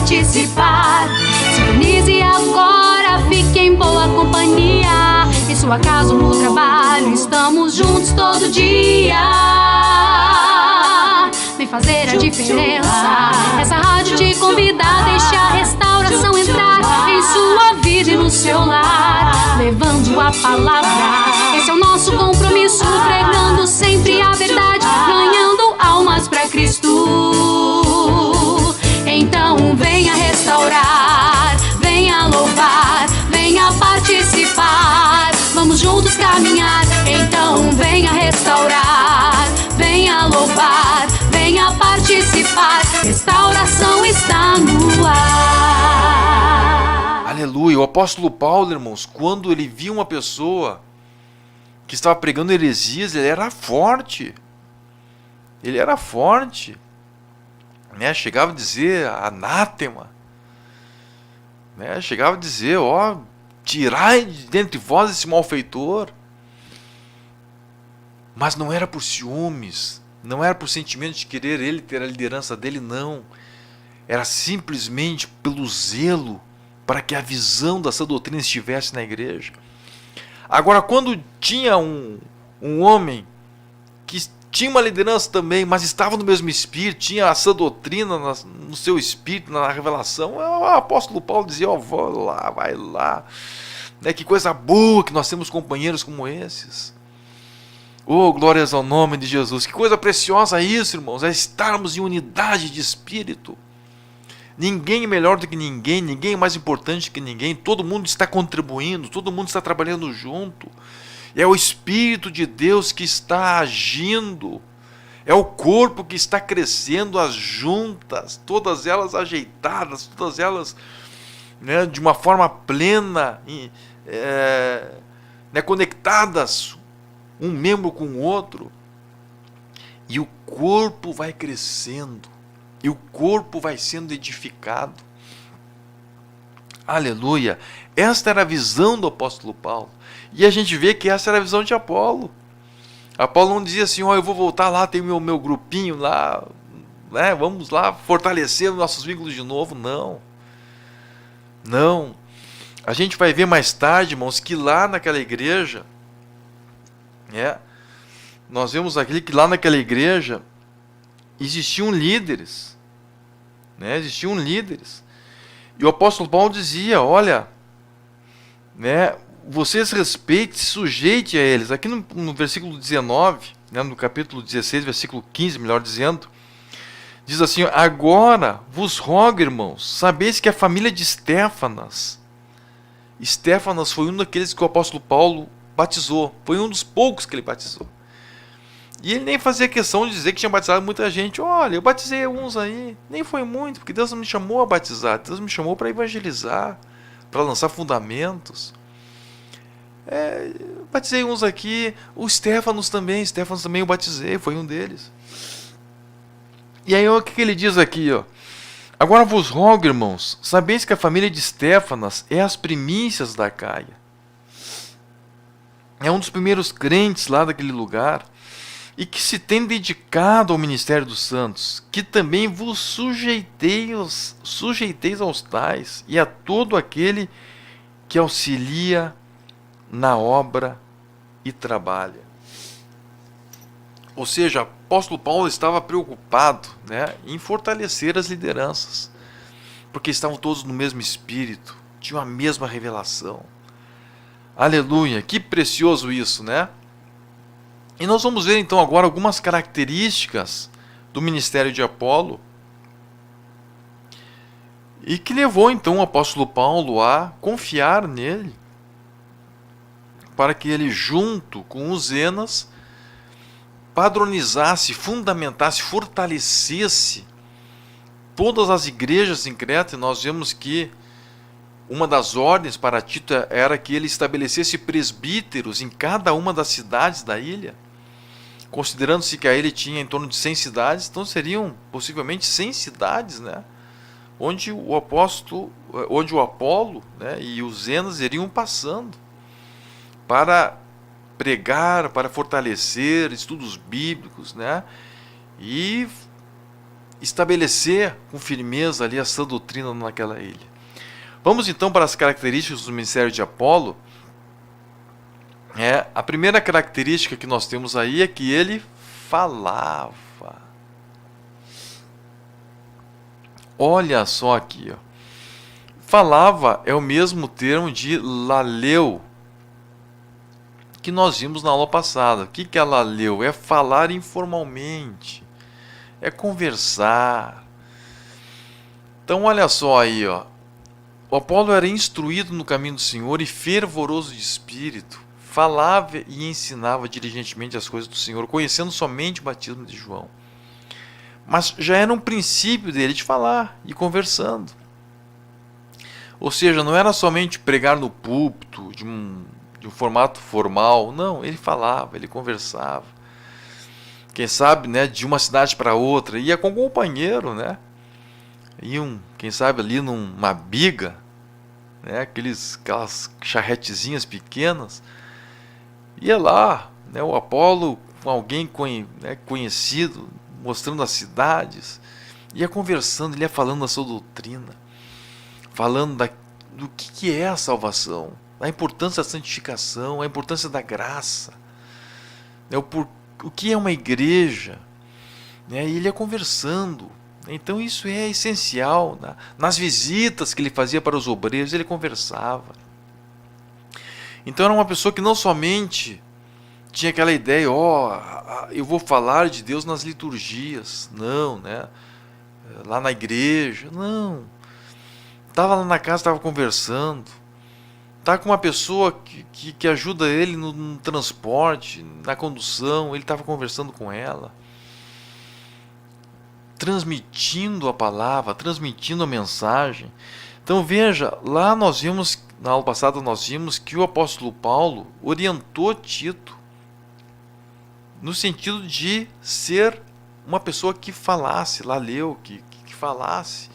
participar. Sintonize agora, fique em boa companhia. Em sua casa ou no trabalho, estamos juntos todo dia. Vem fazer a diferença. Essa rádio te convida a deixar a restauração entrar em sua vida e no seu lar, levando a palavra. Esse é o nosso compromisso, pregando sempre a verdade, ganhando almas pra Cristo. Então venha restaurar, venha louvar, venha participar. Vamos juntos caminhar. Então venha restaurar, venha louvar, venha participar. Restauração está no ar. Aleluia. O apóstolo Paulo, irmãos, quando ele via uma pessoa que estava pregando heresias, ele era forte. Ele era forte, né? Chegava a dizer anátema, né? Chegava a dizer, ó, tirai de dentre vós esse malfeitor. Mas não era por ciúmes, não era por sentimento de querer ele ter a liderança dele, não. Era simplesmente pelo zelo para que a visão da sã doutrina estivesse na igreja. Agora, quando tinha um homem que tinha uma liderança também, mas estava no mesmo espírito, tinha a sã doutrina no seu espírito, na revelação, o apóstolo Paulo dizia, ó, vou lá, vai lá. Né, que coisa boa que nós temos companheiros como esses. Oh, glórias ao nome de Jesus. Que coisa preciosa isso, irmãos, é estarmos em unidade de espírito. Ninguém é melhor do que ninguém, ninguém é mais importante que ninguém, todo mundo está contribuindo, todo mundo está trabalhando junto. É o Espírito de Deus que está agindo, é o corpo que está crescendo, as juntas, todas elas ajeitadas, todas elas, né, de uma forma plena, né, conectadas, um membro com o outro, e o corpo vai crescendo, e o corpo vai sendo edificado. Aleluia! Esta era a visão do apóstolo Paulo. E a gente vê que essa era a visão de Apolo. Apolo não dizia assim, ó, eu vou voltar lá, tem o meu grupinho lá, né, vamos lá fortalecer os nossos vínculos de novo. Não. Não. A gente vai ver mais tarde, irmãos, que lá naquela igreja, nós vemos aqui que lá naquela igreja existiam líderes, né? Existiam líderes. E o apóstolo Paulo dizia, olha, né, vocês respeitem, se sujeite a eles. Aqui no versículo 19, né, no capítulo 16, versículo 15, melhor dizendo, diz assim, agora vos rogo, irmãos, sabeis que a família de Estéfanas foi um daqueles que o apóstolo Paulo batizou, foi um dos poucos que ele batizou. E ele nem fazia questão de dizer que tinha batizado muita gente. Olha, eu batizei uns aí, nem foi muito, porque Deus não me chamou a batizar, Deus me chamou para evangelizar, para lançar fundamentos. Eu batizei uns aqui, o Estéfanos também eu batizei, foi um deles. E aí o que ele diz aqui, ó? Agora vos rogo, irmãos, sabeis que a família de Estéfanas é as primícias da Acaia. É um dos primeiros crentes lá daquele lugar, e que se tem dedicado ao ministério dos santos, que também vos sujeiteis aos tais, e a todo aquele que auxilia na obra e trabalha. Ou seja, o apóstolo Paulo estava preocupado, né, em fortalecer as lideranças, porque estavam todos no mesmo espírito, tinham a mesma revelação. Aleluia, que precioso isso, né? E nós vamos ver então agora algumas características do ministério de Apolo, e que levou então o apóstolo Paulo a confiar nele, para que ele, junto com os Zenas, padronizasse, fundamentasse, fortalecesse todas as igrejas em Creta. E nós vemos que uma das ordens para Tito era que ele estabelecesse presbíteros em cada uma das cidades da ilha, considerando-se que a ilha tinha em torno de 100 cidades, então seriam possivelmente 100 cidades, né, onde o Apolo, né, e os Zenas iriam passando para pregar, para fortalecer estudos bíblicos, né, e estabelecer com firmeza ali a sã doutrina naquela ilha. Vamos então para as características do ministério de Apolo. A primeira característica que nós temos aí é que ele falava. Olha só aqui, ó. Falava é o mesmo termo de laleu, que nós vimos na aula passada. O que é laleu? É falar informalmente, é conversar. Então olha só aí, ó. O Apolo era instruído no caminho do Senhor e fervoroso de espírito, falava e ensinava diligentemente as coisas do Senhor, conhecendo somente o batismo de João. Mas já era um princípio dele de falar e conversando. Ou seja, não era somente pregar no púlpito, de um formato formal. Não, ele falava, ele conversava. Quem sabe, né, de uma cidade para outra, ia com um companheiro, né? Iam, quem sabe, ali numa biga, né, aquelas charretezinhas pequenas. Ia lá, né, o Apolo com alguém conhecido, mostrando as cidades, ia conversando, ele ia falando da sua doutrina, falando do que é a salvação, a importância da santificação, a importância da graça, né, o que é uma igreja, né, e ele ia conversando. Então isso é essencial. Nas visitas que ele fazia para os obreiros, ele conversava. Então era uma pessoa que não somente tinha aquela ideia, eu vou falar de Deus nas liturgias. Não, né? Lá na igreja. Não. Estava lá na casa, estava conversando. Está com uma pessoa que ajuda ele no transporte, na condução. Ele estava conversando com ela, transmitindo a palavra, transmitindo a mensagem. Então veja, lá nós vimos, na aula passada nós vimos que o apóstolo Paulo orientou Tito no sentido de ser uma pessoa que falasse, laleu, que falasse,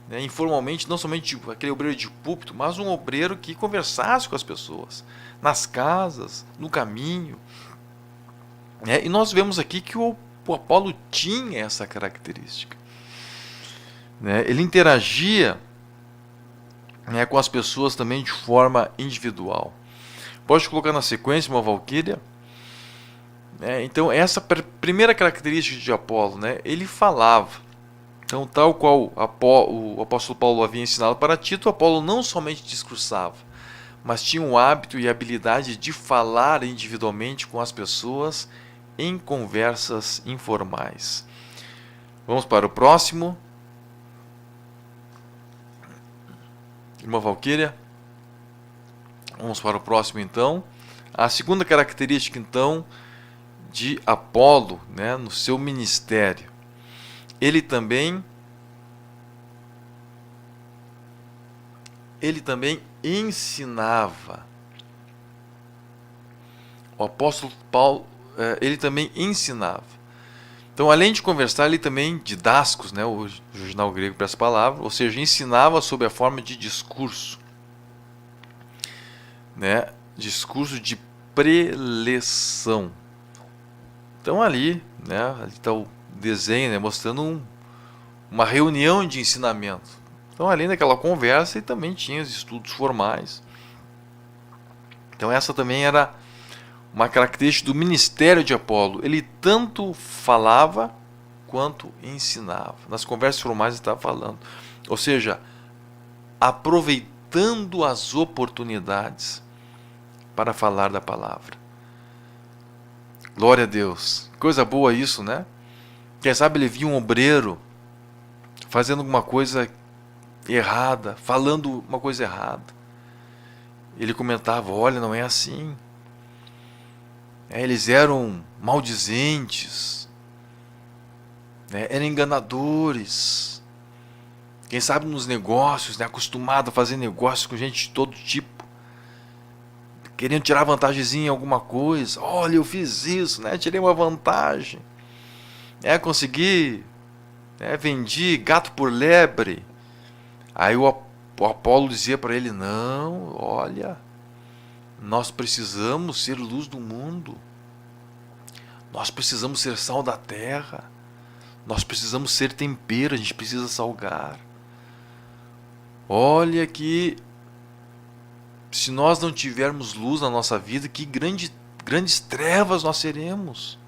né, informalmente, não somente aquele obreiro de púlpito, mas um obreiro que conversasse com as pessoas, nas casas, no caminho. E nós vemos aqui que o Apolo tinha essa característica, né? Ele interagia, né, com as pessoas também de forma individual. Pode colocar na sequência uma Valquíria. Então essa primeira característica de Apolo, né, ele falava. Então, tal qual o apóstolo Paulo havia ensinado para Tito, Apolo não somente discursava, mas tinha o hábito e a habilidade de falar individualmente com as pessoas em conversas informais. Vamos para o próximo. Irmã Valquíria. Vamos para o próximo então. A segunda característica então de Apolo, né, no seu ministério. Ele também ensinava. O apóstolo Paulo, ele também ensinava. Então, além de conversar, ele também, didascos, né, o original grego para essa palavra, ou seja, ensinava sob a forma de discurso, né, discurso de preleção. Então, ali está o desenho, né, mostrando uma reunião de ensinamento. Então, além daquela conversa, ele também tinha os estudos formais. Então, essa também era uma característica do ministério de Apolo. Ele tanto falava quanto ensinava. Nas conversas formais ele estava falando. Ou seja, aproveitando as oportunidades para falar da palavra. Glória a Deus. Coisa boa isso, né? Quem sabe ele via um obreiro fazendo alguma coisa errada, falando uma coisa errada. Ele comentava, olha, não é assim. Eles eram maldizentes, né? Eram enganadores. Quem sabe nos negócios, né? Acostumado a fazer negócios com gente de todo tipo, querendo tirar vantagemzinha em alguma coisa. Olha, eu fiz isso, né? Tirei uma vantagem. Consegui, vendi gato por lebre. Aí o Apolo dizia para ele, não, olha, nós precisamos ser luz do mundo. Nós precisamos ser sal da terra. Nós precisamos ser tempero, a gente precisa salgar. Olha que se nós não tivermos luz na nossa vida, que grandes trevas nós seremos.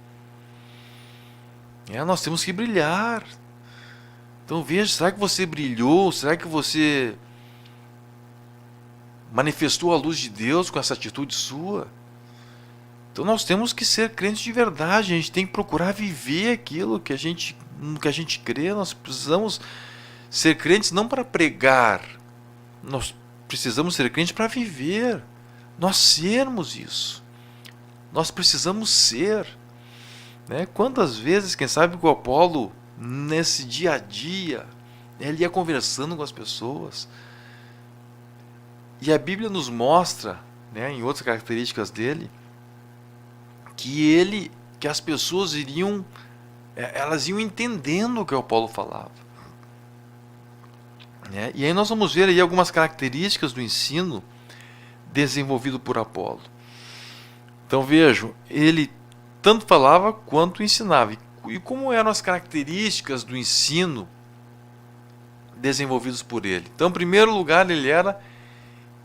Nós temos que brilhar. Então veja, será que você brilhou? Será que você manifestou a luz de Deus com essa atitude sua? Então nós temos que ser crentes de verdade, a gente tem que procurar viver aquilo que a gente crê. Nós precisamos ser crentes não para pregar, nós precisamos ser crentes para viver, nós sermos isso. Nós precisamos ser. Quantas vezes, quem sabe, que o Apolo, nesse dia a dia, ele ia conversando com as pessoas. E a Bíblia nos mostra, em outras características dele, que as pessoas elas iam entendendo o que o Apolo falava. E aí nós vamos ver aí algumas características do ensino desenvolvido por Apolo. Então vejam, ele tanto falava quanto ensinava. E como eram as características do ensino desenvolvidos por ele? Então, em primeiro lugar, ele era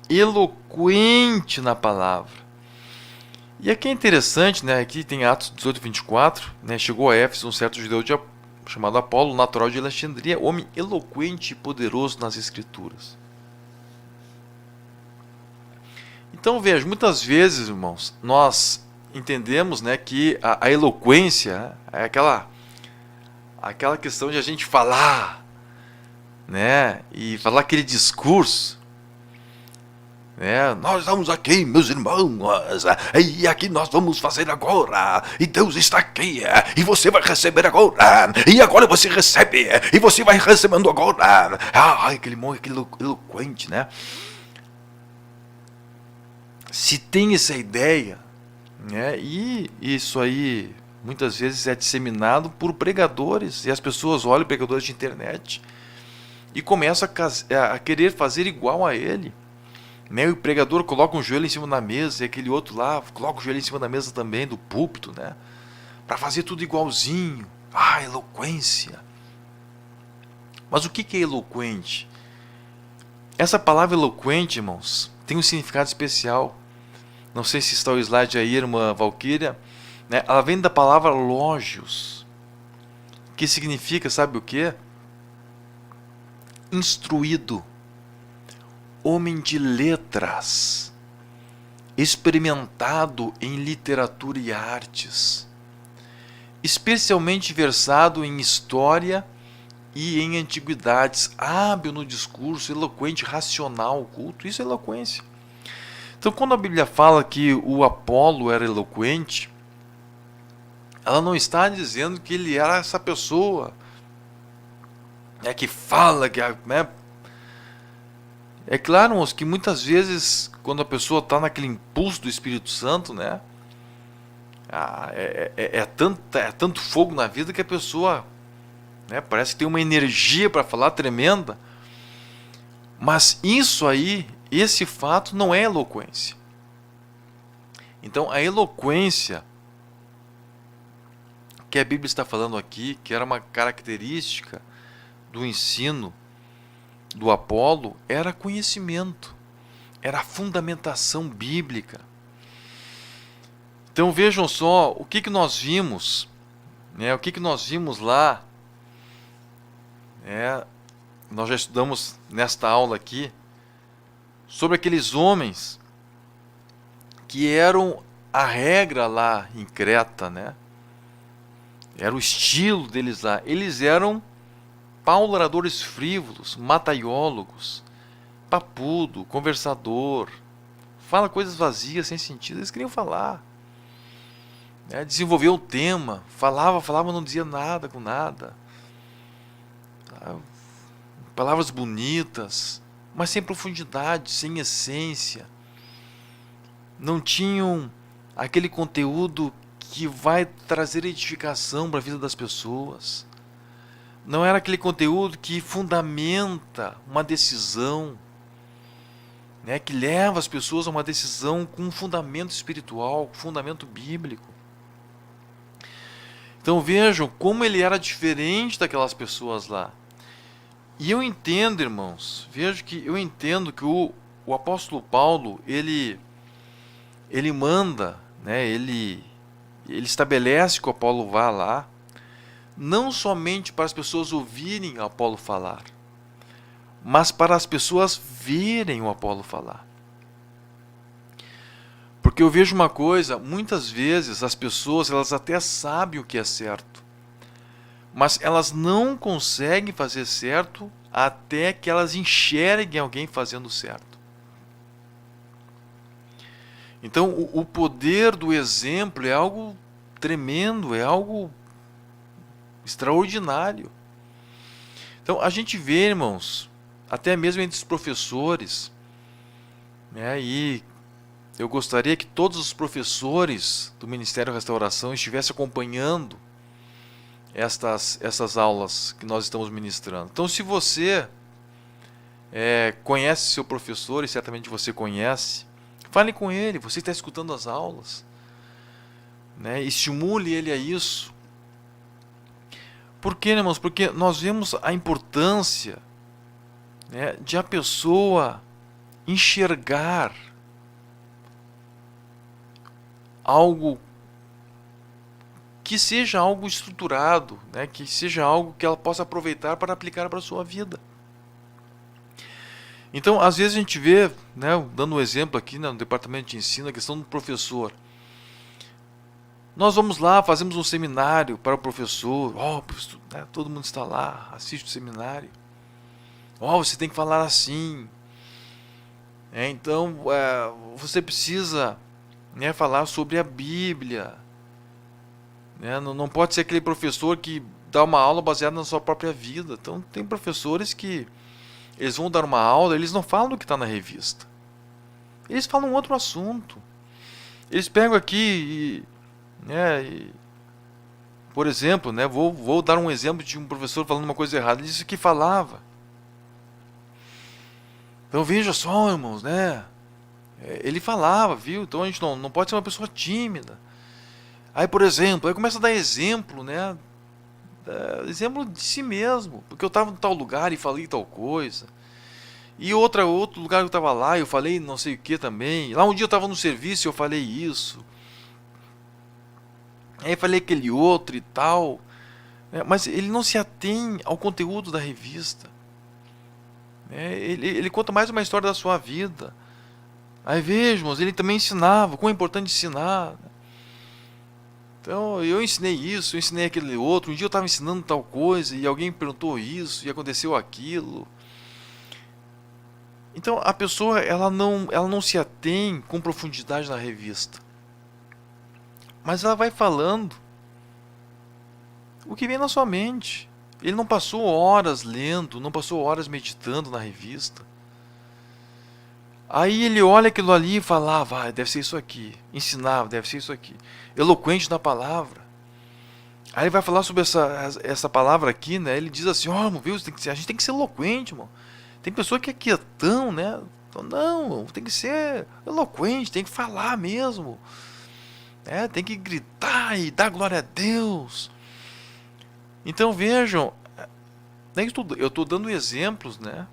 eloquente na palavra. E aqui é interessante, aqui tem Atos 18, 24, chegou a Éfeso um certo judeu chamado Apolo, natural de Alexandria, homem eloquente e poderoso nas Escrituras. Então veja, muitas vezes, irmãos, nós entendemos que a eloquência é aquela questão de a gente falar, e falar aquele discurso. Nós estamos aqui, meus irmãos, e aqui nós vamos fazer agora, e Deus está aqui, e você vai receber agora, e agora você recebe, e você vai recebendo agora. Aquele eloquente, Se tem essa ideia, e isso aí muitas vezes é disseminado por pregadores, e as pessoas olham pregadores de internet e começam a querer fazer igual a ele. O pregador coloca um joelho em cima da mesa, e aquele outro lá coloca o joelho em cima da mesa também, do púlpito, para fazer tudo igualzinho. Eloquência. Mas o que é eloquente? Essa palavra eloquente, irmãos, tem um significado especial. Não sei se está o slide aí, irmã Valquíria. Ela vem da palavra logios, que significa, sabe o quê? Instruído, homem de letras, experimentado em literatura e artes, especialmente versado em história e em antiguidades, hábil no discurso, eloquente, racional, culto. Isso é eloquência. Então, quando a Bíblia fala que o Apolo era eloquente, ela não está dizendo que ele era essa pessoa que fala, que é claro, irmãos, que muitas vezes, quando a pessoa está naquele impulso do Espírito Santo, é tanto fogo na vida que a pessoa parece que tem uma energia para falar tremenda. Mas isso aí, esse fato não é eloquência. Então, a eloquência que a Bíblia está falando aqui, que era uma característica do ensino do Apolo, era conhecimento, era a fundamentação bíblica. Então vejam só o que nós vimos, o que nós vimos lá. Nós já estudamos nesta aula aqui sobre aqueles homens que eram a regra lá em Creta, era o estilo deles lá. Eles eram pauladores frívolos, mataiólogos, papudo, conversador, fala coisas vazias, sem sentido. Eles queriam falar, desenvolver um tema, falava, não dizia nada com nada, palavras bonitas, mas sem profundidade, sem essência. Não tinham aquele conteúdo que vai trazer edificação para a vida das pessoas. Não era aquele conteúdo que fundamenta uma decisão, que leva as pessoas a uma decisão com um fundamento espiritual, fundamento bíblico. Então vejam como ele era diferente daquelas pessoas lá. E eu entendo, irmãos, eu entendo que o apóstolo Paulo, ele manda, né, ele estabelece que o Apolo vá lá, não somente para as pessoas ouvirem o Apolo falar, mas para as pessoas verem o Apolo falar. Porque eu vejo uma coisa, muitas vezes as pessoas, elas até sabem o que é certo, mas elas não conseguem fazer certo até que elas enxerguem alguém fazendo certo. Então o poder do exemplo é algo tremendo, é algo extraordinário. Então a gente vê, irmãos, até mesmo entre os professores, né, e eu gostaria que todos os professores do Ministério Restauração estivessem acompanhando essas aulas que nós estamos ministrando. Então, se você conhece seu professor, e certamente você conhece, fale com ele, você está escutando as aulas, né? Estimule ele a isso. Por quê, irmãos? Porque nós vemos a importância, né, de a pessoa enxergar algo que seja algo estruturado, né, que seja algo que ela possa aproveitar para aplicar para a sua vida. Então, às vezes a gente vê, né, dando um exemplo aqui, né, no departamento de ensino, a questão do professor. Nós vamos lá, fazemos um seminário para o professor, né, todo mundo está lá, assiste o seminário. Você tem que falar assim. Então, você precisa, né, falar sobre a Bíblia. Né? Não pode ser aquele professor que dá uma aula baseada na sua própria vida. Então, tem professores que eles vão dar uma aula, eles não falam do que está na revista. Eles falam outro assunto. Eles pegam aqui por exemplo, né, vou dar um exemplo de um professor falando uma coisa errada. Ele disse que falava. Então veja só, irmãos, né? Ele falava, viu? Então a gente não pode ser uma pessoa tímida. Aí, por exemplo, aí começa a dar exemplo, né? Exemplo de si mesmo. Porque eu estava em tal lugar e falei tal coisa. E outro lugar que eu estava lá, eu falei não sei o que também. Lá um dia eu estava no serviço e eu falei isso. Aí falei aquele outro e tal. Mas ele não se atém ao conteúdo da revista. Ele conta mais uma história da sua vida. Aí vejamos, ele também ensinava, como é importante ensinar. Então eu ensinei isso, eu ensinei aquele outro. Um dia eu estava ensinando tal coisa e alguém perguntou isso e aconteceu aquilo. Então a pessoa ela não se atém com profundidade na revista. Mas ela vai falando o que vem na sua mente. Ele não passou horas lendo, não passou horas meditando na revista. Aí ele olha aquilo ali e fala, deve ser isso aqui. Ensinava, deve ser isso aqui. Eloquente na palavra. Aí ele vai falar sobre essa palavra aqui, né? Ele diz assim, irmão, viu? A gente tem que ser eloquente, irmão. Tem pessoa que é quietão, né? Então, não, tem que ser eloquente, tem que falar mesmo. Tem que gritar e dar glória a Deus. Então vejam, eu estou dando exemplos, né,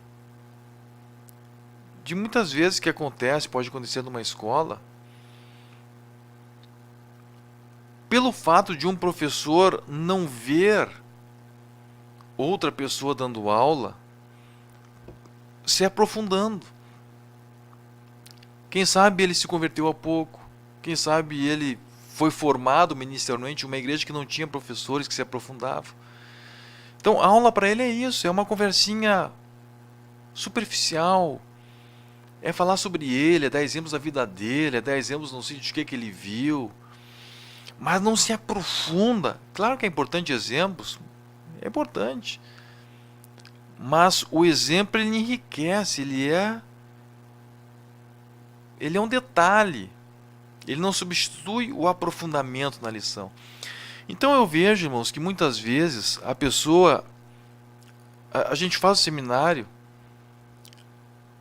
de muitas vezes que pode acontecer numa escola, pelo fato de um professor não ver outra pessoa dando aula, se aprofundando. Quem sabe ele se converteu há pouco, quem sabe ele foi formado ministerialmente em uma igreja que não tinha professores que se aprofundavam. Então a aula para ele é isso, é uma conversinha superficial, é falar sobre ele, é dar exemplos da vida dele, é dar exemplos não sei de que ele viu, mas não se aprofunda. Claro que é importante exemplos, é importante, mas o exemplo ele enriquece, ele é um detalhe, ele não substitui o aprofundamento na lição. Então eu vejo, irmãos, que muitas vezes a gente faz o seminário,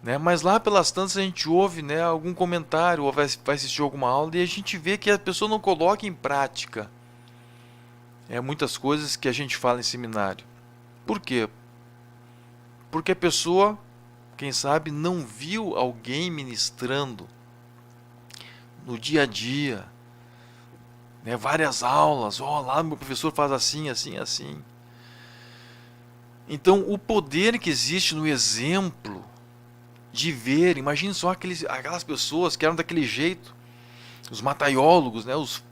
né, mas lá pelas tantas a gente ouve, né, algum comentário, ou vai assistir alguma aula, e a gente vê que a pessoa não coloca em prática muitas coisas que a gente fala em seminário. Por quê? Porque a pessoa, quem sabe, não viu alguém ministrando no dia a dia, né? Várias aulas, lá meu professor faz assim, assim, assim. Então o poder que existe no exemplo de ver, imagine só aquelas pessoas que eram daquele jeito, os mataiólogos, né? Os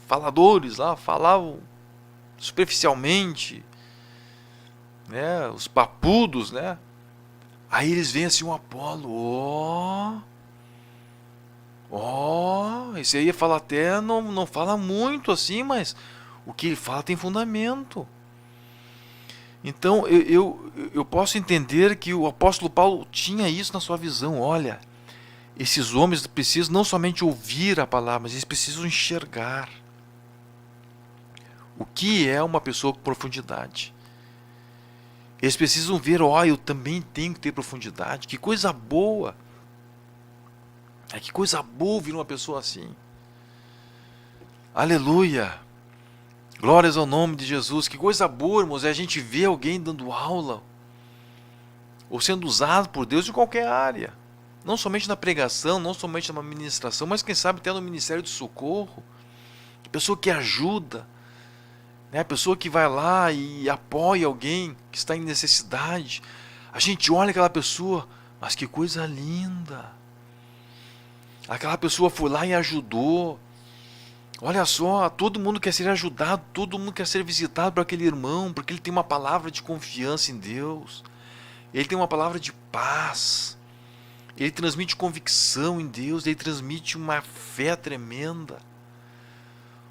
faladores lá, falavam superficialmente, né? Os papudos, né? Aí eles veem assim um Apolo, esse aí fala até, não fala muito assim, mas o que ele fala tem fundamento. Então eu posso entender que o apóstolo Paulo tinha isso na sua visão. Olha, esses homens precisam não somente ouvir a palavra, mas eles precisam enxergar o que é uma pessoa com profundidade. Eles precisam ver, eu também tenho que ter profundidade. Que coisa boa! Que coisa boa ouvir uma pessoa assim. Aleluia! Glórias ao nome de Jesus. Que coisa boa, irmãos, é a gente ver alguém dando aula ou sendo usado por Deus em qualquer área. Não somente na pregação, não somente na ministração, mas quem sabe até no ministério de socorro. A pessoa que ajuda, né? A pessoa que vai lá e apoia alguém que está em necessidade. A gente olha aquela pessoa, mas que coisa linda. Aquela pessoa foi lá e ajudou. Olha só, todo mundo quer ser ajudado, todo mundo quer ser visitado por aquele irmão, porque ele tem uma palavra de confiança em Deus. Ele tem uma palavra de paz. Ele transmite convicção em Deus, ele transmite uma fé tremenda.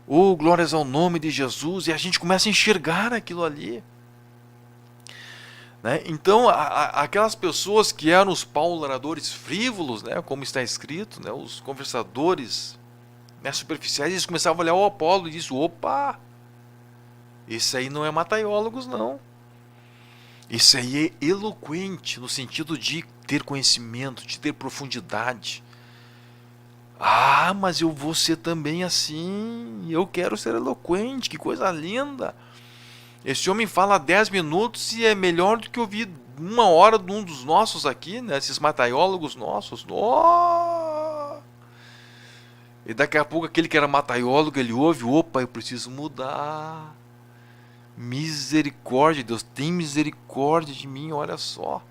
Glórias ao nome de Jesus, e a gente começa a enxergar aquilo ali. Né? Então, aquelas pessoas que eram os pauladores frívolos, né, como está escrito, né, os conversadores, né, superficiais, eles começavam a olhar o Apolo e diziam, opa, esse aí não é mataiólogos não. Esse aí é eloquente, no sentido de ter conhecimento, de ter profundidade. Mas eu vou ser também assim, eu quero ser eloquente, que coisa linda. Esse homem fala 10 minutos e é melhor do que ouvir 1 hora de um dos nossos aqui, né? Esses mataiólogos nossos. E daqui a pouco aquele que era mataiólogo, ele ouve, opa, eu preciso mudar. Misericórdia, Deus, tem misericórdia de mim, olha só.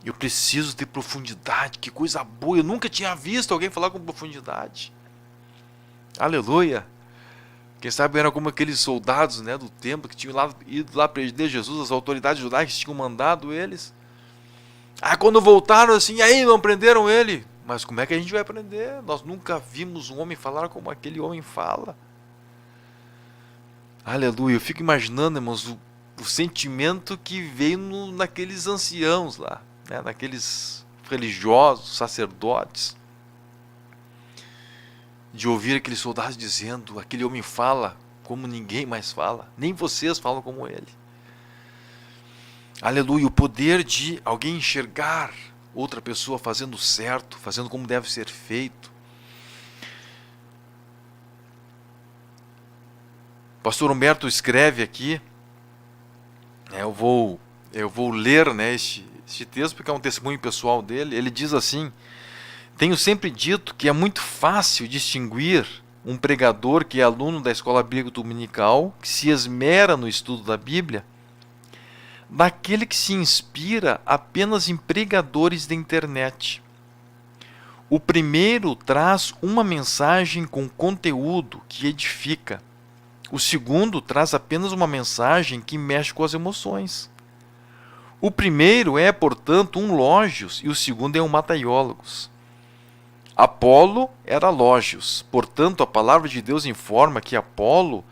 Eu preciso ter profundidade, que coisa boa. Eu nunca tinha visto alguém falar com profundidade. Aleluia. Quem sabe eram como aqueles soldados, né, do templo que tinham ido lá prender Jesus, as autoridades judaicas tinham mandado eles. Quando voltaram assim, aí não prenderam ele. Mas como é que a gente vai prender? Nós nunca vimos um homem falar como aquele homem fala. Aleluia. Eu fico imaginando, irmãos, o sentimento que veio naqueles anciãos lá, né, naqueles religiosos, sacerdotes, de ouvir aqueles soldados dizendo, aquele homem fala como ninguém mais fala, nem vocês falam como ele. Aleluia, o poder de alguém enxergar outra pessoa fazendo certo, fazendo como deve ser feito. O pastor Humberto escreve aqui, eu vou ler, né, este texto porque é um testemunho pessoal dele. Ele diz assim: tenho sempre dito que é muito fácil distinguir um pregador que é aluno da escola bíblica dominical, que se esmera no estudo da Bíblia, daquele que se inspira apenas em pregadores da internet. O primeiro traz uma mensagem com conteúdo que edifica. O segundo traz apenas uma mensagem que mexe com as emoções. O primeiro é, portanto, um Lógios e o segundo é um Mataiólogos. Apolo era Lógios, portanto, a palavra de Deus informa que Apolo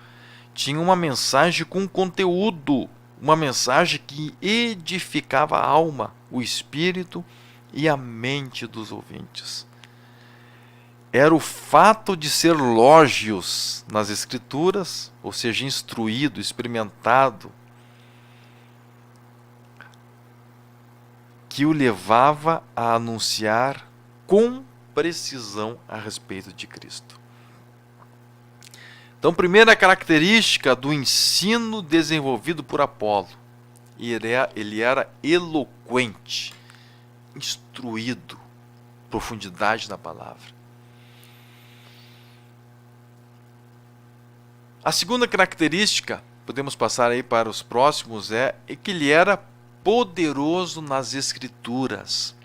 tinha uma mensagem com conteúdo, uma mensagem que edificava a alma, o espírito e a mente dos ouvintes. Era o fato de ser Lógios nas Escrituras, ou seja, instruído, experimentado, que o levava a anunciar com precisão a respeito de Cristo. Então, primeira característica do ensino desenvolvido por Apolo, ele era eloquente, instruído, profundidade na palavra. A segunda característica, podemos passar aí para os próximos, é que ele era poderoso nas Escrituras.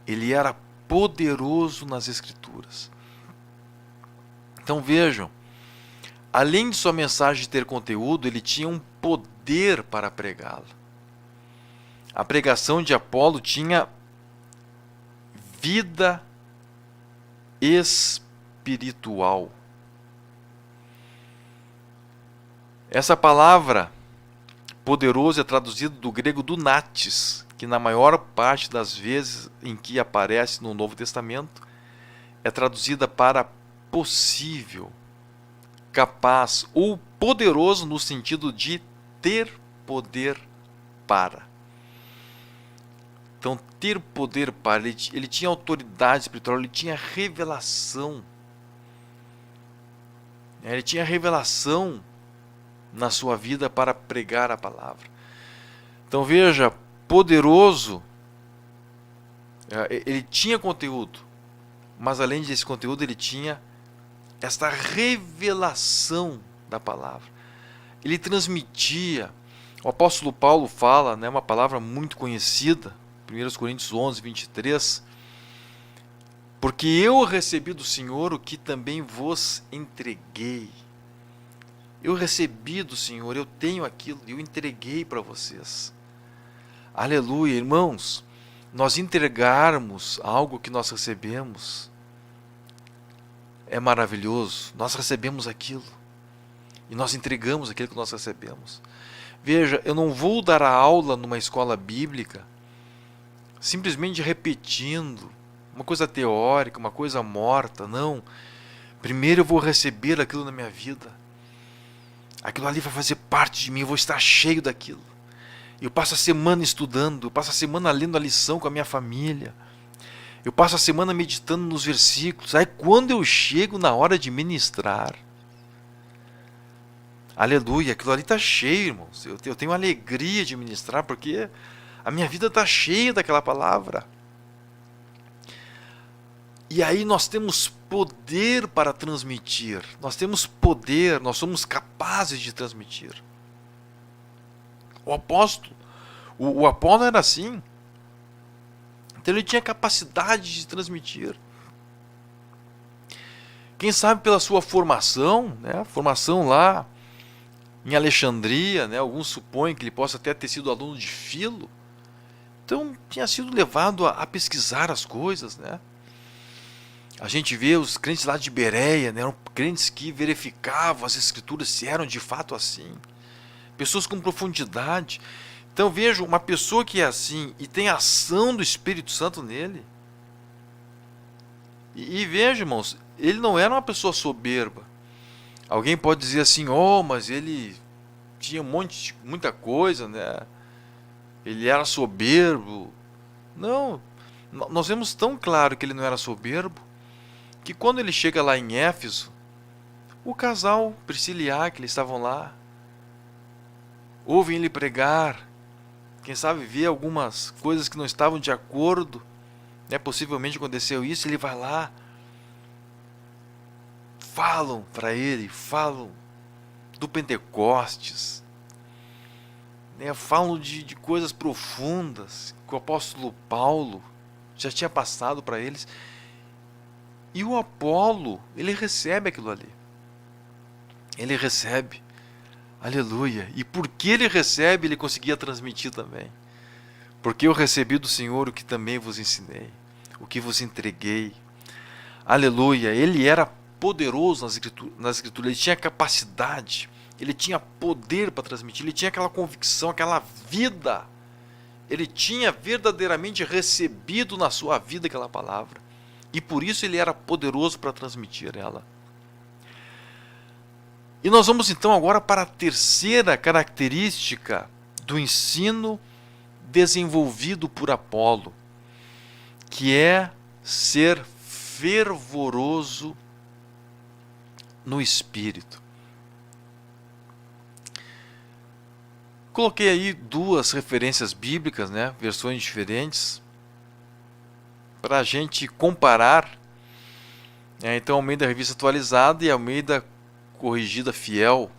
Ele era poderoso nas Escrituras. Então vejam, além de sua mensagem ter conteúdo, ele tinha um poder para pregá-la. A pregação de Apolo tinha vida espiritual. Essa palavra poderoso é traduzida do grego dunatis, que na maior parte das vezes em que aparece no Novo Testamento é traduzida para possível, capaz ou poderoso no sentido de ter poder para. Então, ter poder para, ele tinha autoridade espiritual, ele tinha revelação. Ele tinha revelação na sua vida para pregar a palavra. Então veja, poderoso, ele tinha conteúdo, mas além desse conteúdo ele tinha esta revelação da palavra. Ele transmitia, o apóstolo Paulo fala, uma palavra muito conhecida, 1 Coríntios 11, 23, porque eu recebi do Senhor o que também vos entreguei. Eu recebi do Senhor, eu tenho aquilo, eu entreguei para vocês. Aleluia, irmãos, nós entregarmos algo que nós recebemos é maravilhoso. Nós recebemos aquilo e nós entregamos aquilo que nós recebemos. Veja, eu não vou dar a aula numa escola bíblica simplesmente repetindo uma coisa teórica, uma coisa morta, não. Primeiro eu vou receber aquilo na minha vida. Aquilo ali vai fazer parte de mim, eu vou estar cheio daquilo. Eu passo a semana estudando, eu passo a semana lendo a lição com a minha família. Eu passo a semana meditando nos versículos. Aí quando eu chego na hora de ministrar, aleluia, aquilo ali está cheio, irmãos. Eu tenho alegria de ministrar porque a minha vida está cheia daquela palavra. E aí nós temos poder para transmitir. Nós temos poder, nós somos capazes de transmitir. O apóstolo, o Apolo era assim. Então ele tinha capacidade de transmitir. Quem sabe pela sua formação, formação lá em Alexandria, alguns supõem que ele possa até ter sido aluno de Filo. Então tinha sido levado a pesquisar as coisas, A gente vê os crentes lá de Bereia, eram crentes que verificavam as escrituras se eram de fato assim. Pessoas com profundidade. Então veja, uma pessoa que é assim e tem a ação do Espírito Santo nele. E veja, irmãos, ele não era uma pessoa soberba. Alguém pode dizer assim, mas ele tinha muita coisa, Ele era soberbo. Não, nós vemos tão claro que ele não era soberbo, que quando ele chega lá em Éfeso, o casal Priscila e Áquila estavam lá, ouvem ele pregar, quem sabe vê algumas coisas que não estavam de acordo, possivelmente aconteceu isso, ele vai lá, falam para ele, falam do Pentecostes, falam de coisas profundas que o apóstolo Paulo já tinha passado para eles. E o Apolo, ele recebe aquilo ali. Ele recebe. Aleluia. E porque ele recebe, ele conseguia transmitir também. Porque eu recebi do Senhor o que também vos ensinei, o que vos entreguei. Aleluia. Ele era poderoso nas escrituras, ele tinha capacidade, ele tinha poder para transmitir, ele tinha aquela convicção, aquela vida. Ele tinha verdadeiramente recebido na sua vida aquela palavra. E por isso ele era poderoso para transmitir ela. E nós vamos então agora para a terceira característica do ensino desenvolvido por Apolo, que é ser fervoroso no Espírito. Coloquei aí duas referências bíblicas, né, versões diferentes, para a gente comparar. Então, Almeida Revista Atualizada e Almeida Corrigida Fiel.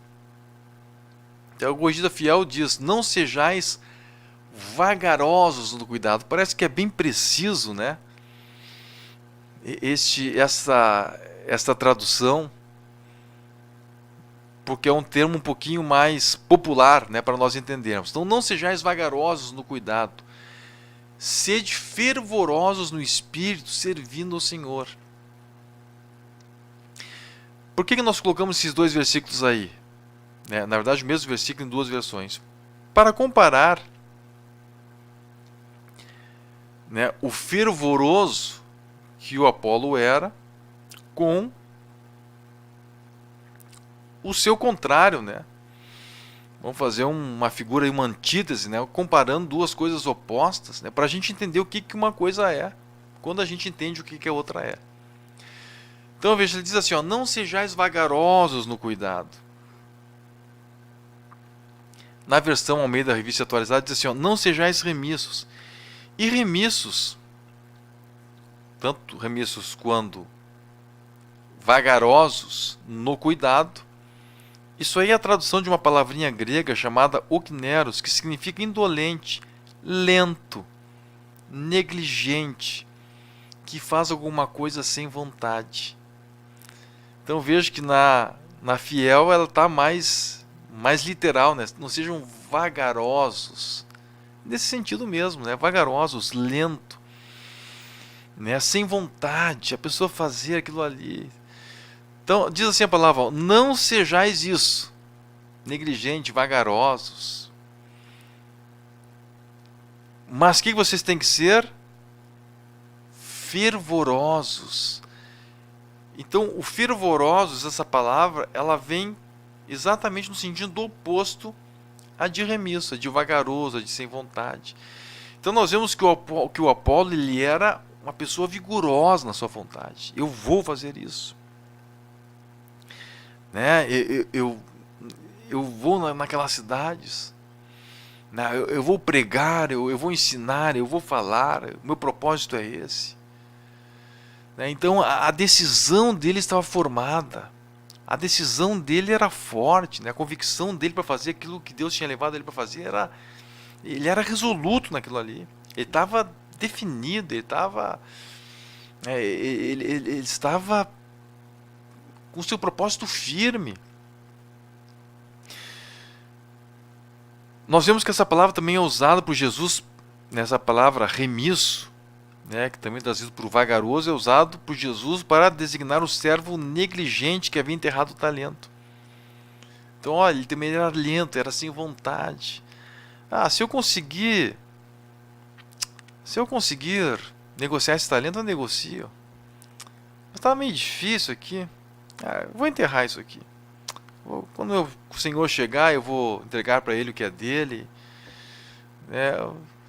Então, a Corrigida Fiel diz: não sejais vagarosos no cuidado. Parece que é bem preciso, né? Esta tradução, porque é um termo um pouquinho mais popular, né, para nós entendermos. Então, não sejais vagarosos no cuidado. Sede fervorosos no Espírito, servindo ao Senhor. Por que nós colocamos esses dois versículos aí? Na verdade, o mesmo versículo em duas versões. Para comparar, né, o fervoroso que o Apolo era com o seu contrário, né? Vamos fazer uma figura, uma antítese, né? Comparando duas coisas opostas, né? Para a gente entender o que uma coisa é, quando a gente entende o que a outra é. Então veja, ele diz assim, ó, não sejais vagarosos no cuidado. Na versão Almeida Revista Atualizada diz assim, ó, não sejais remissos. E remissos, tanto remissos quanto vagarosos no cuidado, isso aí é a tradução de uma palavrinha grega chamada okneros, que significa indolente, lento, negligente, que faz alguma coisa sem vontade. Então vejo que na Fiel ela está mais literal, né? Não sejam vagarosos, nesse sentido mesmo, né? Vagarosos, lento, né? Sem vontade, a pessoa fazer aquilo ali. Então diz assim a palavra, ó, não sejais isso, negligente, vagarosos. Mas o que vocês têm que ser? Fervorosos. Então, o fervorosos, essa palavra, ela vem exatamente no sentido oposto à de remisso, a de vagaroso, a de sem vontade. Então, nós vemos que o Apolo ele era uma pessoa vigorosa na sua vontade. Eu vou fazer isso. Né? Eu vou naquelas cidades. Né? Eu vou pregar, eu vou ensinar, eu vou falar. O meu propósito é esse. Então a decisão dele estava formada, a decisão dele era forte, né? A convicção dele para fazer aquilo que Deus tinha levado ele para fazer, ele era resoluto naquilo ali, ele estava definido, ele estava com o seu propósito firme. Nós vemos que essa palavra também é usada por Jesus, nessa palavra remisso, né, que também é trazido por vagaroso, é usado por Jesus para designar o servo negligente que havia enterrado o talento. Então, olha, ele também era lento, era sem vontade. Se eu conseguir negociar esse talento, eu negocio. Mas estava meio difícil aqui. Eu vou enterrar isso aqui. Quando o Senhor chegar, eu vou entregar para ele o que é dele.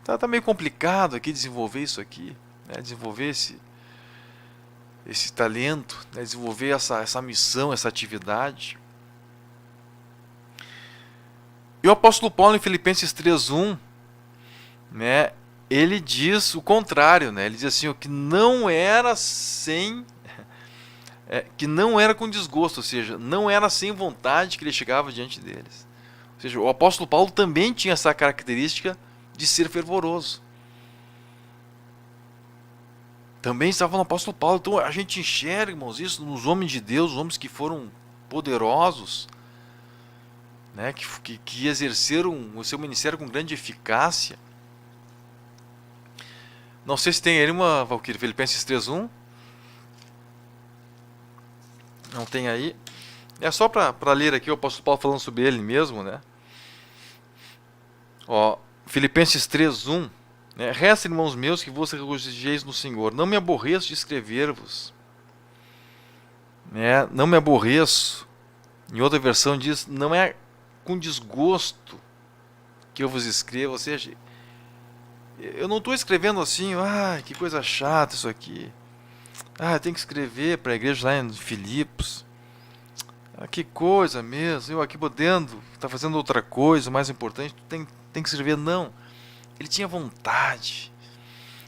Tá meio complicado aqui desenvolver isso aqui. Desenvolver esse talento, desenvolver essa missão, essa atividade. E o apóstolo Paulo em Filipenses 3:1, né, ele diz o contrário, né? Ele diz assim, que não era com desgosto, ou seja, não era sem vontade que ele chegava diante deles. Ou seja, o apóstolo Paulo também tinha essa característica de ser fervoroso. Também estava no apóstolo Paulo. Então a gente enxerga, irmãos, isso nos homens de Deus, os homens que foram poderosos, né, que exerceram o seu ministério com grande eficácia. Não sei se tem aí uma, Valquíria, Filipenses 3:1. Não tem aí. É só para ler aqui o apóstolo Paulo falando sobre ele mesmo, né? Filipenses 3:1. Resta, irmãos meus, que vos regozijeis no Senhor. Não me aborreço de escrever-vos. Não me aborreço. Em outra versão diz, não é com desgosto que eu vos escrevo. Ou seja, eu não estou escrevendo assim, que coisa chata isso aqui. Eu tenho que escrever para a igreja lá em Filipos. Que coisa mesmo, eu aqui podendo, tá fazendo outra coisa, mais importante, tu tem que servir. Não, ele tinha vontade.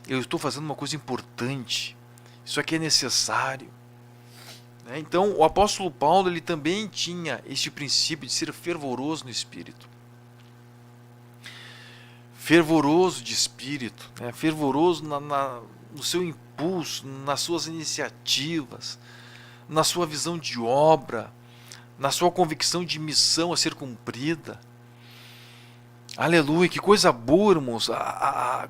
Eu estou fazendo uma coisa importante, isso aqui é necessário. Então o apóstolo Paulo, ele também tinha este princípio de ser fervoroso no espírito. Fervoroso de espírito, fervoroso no seu impulso, nas suas iniciativas, na sua visão de obra, na sua convicção de missão a ser cumprida. Aleluia, que coisa boa, irmãos,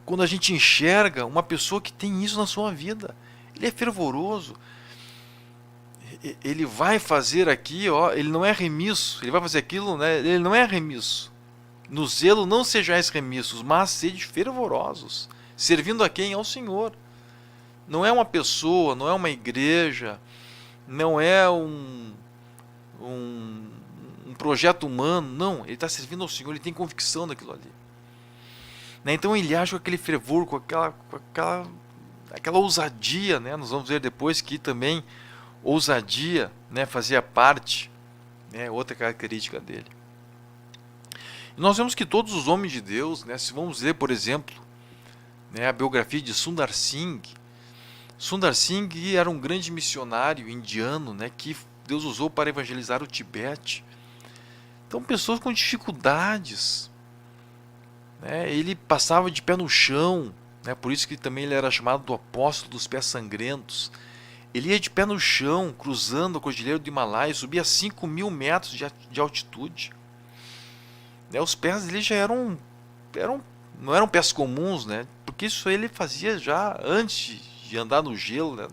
quando a gente enxerga uma pessoa que tem isso na sua vida. Ele é fervoroso, ele vai fazer aqui, ele não é remisso, ele vai fazer aquilo, ele não é remisso. No zelo não sejais remissos, mas sede fervorosos, servindo a quem? Ao Senhor. Não é uma pessoa, não é uma igreja, não é um projeto humano, não, ele está servindo ao Senhor, ele tem convicção daquilo ali. Então ele age com aquele fervor, com aquela ousadia, nós vamos ver depois que também ousadia fazia parte, outra característica dele. E nós vemos que todos os homens de Deus, se vamos ler, por exemplo, a biografia de Sundar Singh. Sundar Singh era um grande missionário indiano, que Deus usou para evangelizar o Tibete. Então, pessoas com dificuldades, ele passava de pé no chão, por isso que também ele era chamado do apóstolo dos pés sangrentos. Ele ia de pé no chão, cruzando a cordilheira do Himalaia, subia a 5.000 metros de altitude. Os pés dele já não eram pés comuns, porque isso ele fazia já antes de andar no gelo,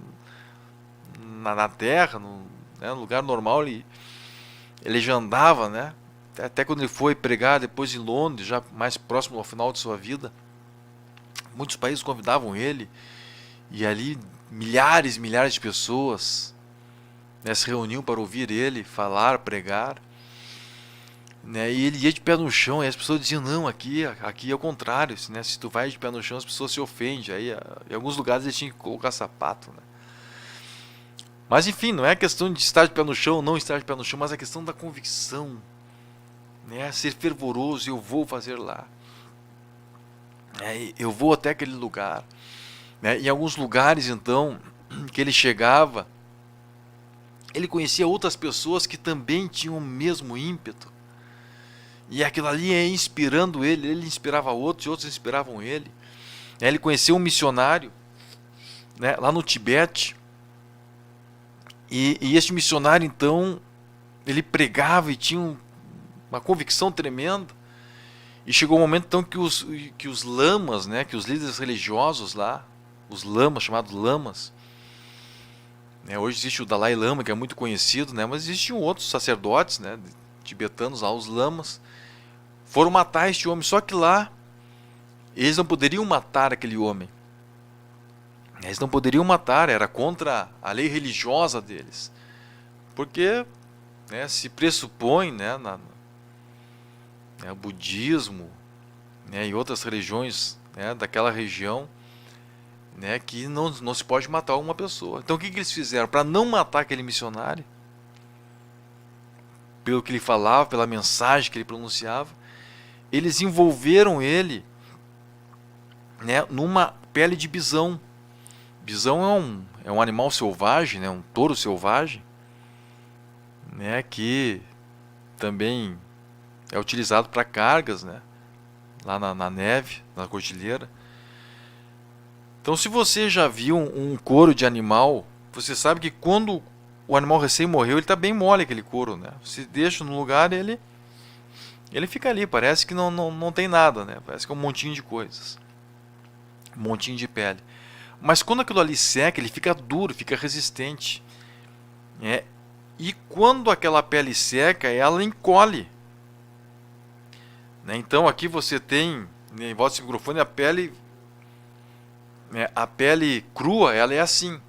na terra, no lugar normal, ele já andava, até quando ele foi pregar depois em Londres, já mais próximo ao final de sua vida. Muitos países convidavam ele, e ali milhares de pessoas se reuniam para ouvir ele falar, pregar. E ele ia de pé no chão, e as pessoas diziam, não, aqui é o contrário, se tu vai de pé no chão as pessoas se ofendem, aí em alguns lugares ele tinha que colocar sapato. Mas enfim, não é a questão de estar de pé no chão ou não estar de pé no chão, mas a questão da convicção, ser fervoroso, eu vou fazer lá, eu vou até aquele lugar. Em alguns lugares então que ele chegava, ele conhecia outras pessoas que também tinham o mesmo ímpeto, e aquilo ali ia inspirando ele inspirava outros e outros inspiravam ele. Ele conheceu um missionário lá no Tibete, e este missionário então, ele pregava e tinha uma convicção tremenda, e chegou um momento então que os lamas, que os líderes religiosos lá, os lamas, chamados lamas, hoje existe o Dalai Lama, que é muito conhecido, mas existiam outros sacerdotes tibetanos lá, os lamas, foram matar este homem, só que lá eles não poderiam matar aquele homem. Eles não poderiam matar, era contra a lei religiosa deles. Porque se pressupõe o budismo e outras religiões daquela região, que não se pode matar uma pessoa. Então o que eles fizeram? Para não matar aquele missionário, pelo que ele falava, pela mensagem que ele pronunciava, eles envolveram ele numa pele de bisão. Bisão é um animal selvagem, um touro selvagem, que também é utilizado para cargas, lá na neve, na cordilheira. Então, se você já viu um couro de animal, você sabe que quando o animal recém morreu, ele está bem mole, aquele couro. Você deixa no lugar, ele fica ali, parece que não tem nada, parece que é um montinho de coisas, um montinho de pele. Mas quando aquilo ali seca, ele fica duro, fica resistente. E quando aquela pele seca, ela encolhe. Então aqui você tem, em volta desse microfone, a pele crua, ela é assim.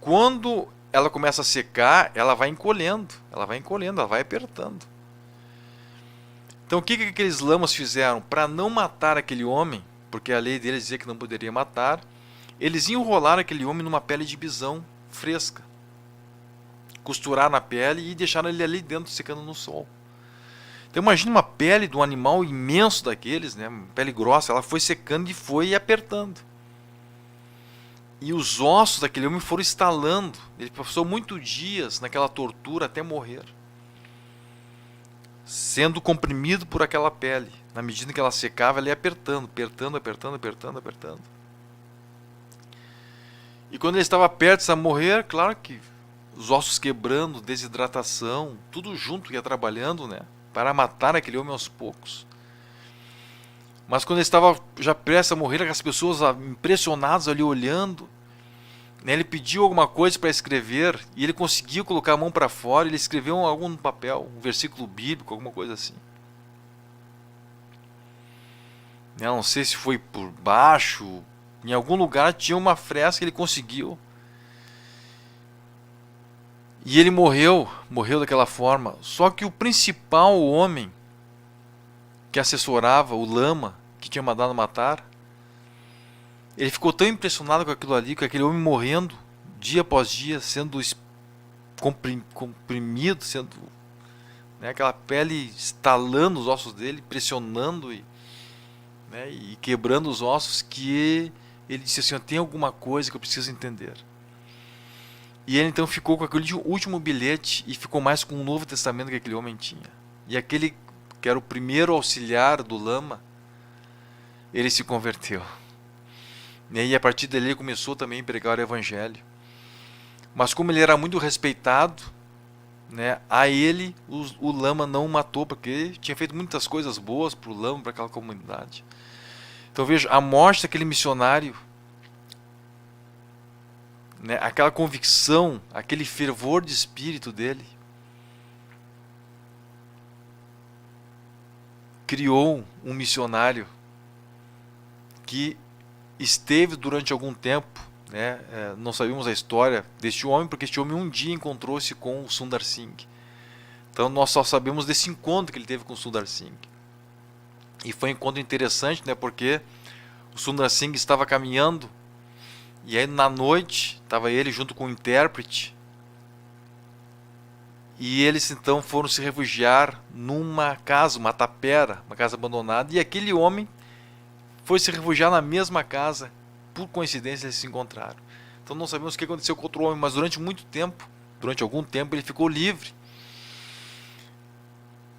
Quando ela começa a secar, ela vai encolhendo, ela vai apertando. Então o que aqueles lamas fizeram? Para não matar aquele homem, porque a lei deles dizia que não poderia matar, eles enrolaram aquele homem numa pele de bisão fresca, costurar na pele e deixaram ele ali dentro secando no sol. Então imagina uma pele de um animal imenso daqueles, né? Uma pele grossa, ela foi secando e foi apertando. E os ossos daquele homem foram estalando. Ele passou muitos dias naquela tortura até morrer, sendo comprimido por aquela pele. Na medida que ela secava, ela ia apertando, apertando, apertando, apertando, apertando. E quando ele estava perto de morrer, claro que os ossos quebrando, desidratação, tudo junto ia trabalhando, né, para matar aquele homem aos poucos. Mas quando ele estava já prestes a morrer, as pessoas impressionadas ali olhando, né, ele pediu alguma coisa para escrever e ele conseguiu colocar a mão para fora, ele escreveu algo no papel, um versículo bíblico, alguma coisa assim. Não sei se foi por baixo, em algum lugar tinha uma fresta que ele conseguiu. E ele morreu daquela forma. Só que o principal homem que assessorava o Lama, que tinha mandado matar, ele ficou tão impressionado com aquilo ali, com aquele homem morrendo dia após dia, sendo comprimido, sendo, né, aquela pele estalando os ossos dele, pressionando e, né, e quebrando os ossos, que ele disse assim: tem alguma coisa que eu preciso entender. E ele então ficou com aquele último bilhete e ficou mais com o Novo Testamento que aquele homem tinha. E aquele que era o primeiro auxiliar do Lama, ele se converteu. E a partir dele ele começou também a pregar o Evangelho. Mas como ele era muito respeitado, né, a ele o Lama não o matou, porque ele tinha feito muitas coisas boas para o Lama, para aquela comunidade. Então veja, a morte daquele missionário, né, aquela convicção, aquele fervor de espírito dele, criou um missionário que esteve durante algum tempo, né, não sabemos a história deste homem, porque este homem um dia encontrou-se com o Sundar Singh. Então nós só sabemos desse encontro que ele teve com o Sundar Singh. E foi um encontro interessante, né, porque o Sundar Singh estava caminhando, e aí na noite estava ele junto com o intérprete, e eles então foram se refugiar numa casa, uma tapera, uma casa abandonada, e aquele homem foi se refugiar na mesma casa. Por coincidência eles se encontraram. Então não sabemos o que aconteceu com outro homem, mas durante algum tempo ele ficou livre,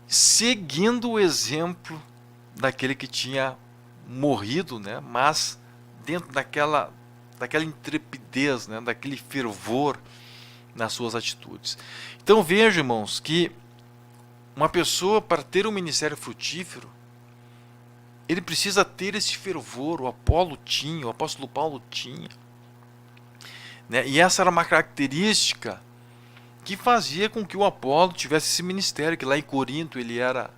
seguindo o exemplo daquele que tinha morrido, né, mas dentro daquela intrepidez, né, daquele fervor nas suas atitudes. Então veja, irmãos, que uma pessoa, para ter um ministério frutífero, ele precisa ter esse fervor. O apóstolo Paulo tinha, né? E essa era uma característica que fazia com que o Apolo tivesse esse ministério, que lá em Corinto ele era